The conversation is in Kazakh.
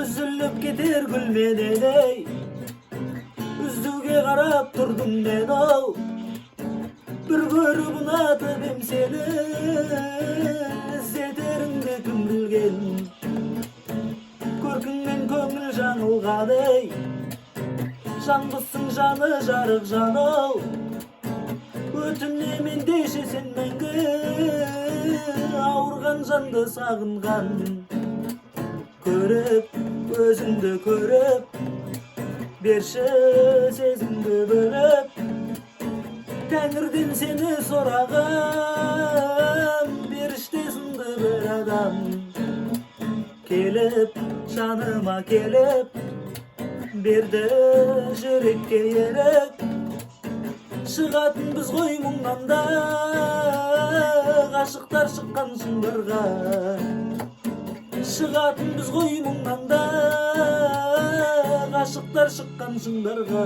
Üzülüp gider gülmeden ey, üzdüge karap durdum men o. Bir görüp unatıp seni, izlederimde kim bilgen. Körkünden köngül жаңылған ey, Жанбысың жаны жарық жанау. Өтінемін деші сен мәңгі, ауырған жанды сағынған. Көріп, өзіңді көріп, берші сезімді бөліп. Тәңірден сені сұрағам, беріштесіңді бір адам. Келіп, жаныма келіп, берді жүрекке ерік. Шығатын біз ғой мұңнан да, ғашықтар шыққан шыңдарға. Шығатын біз ғой мұңнан да, ғашықтар шыққан шыңдарға.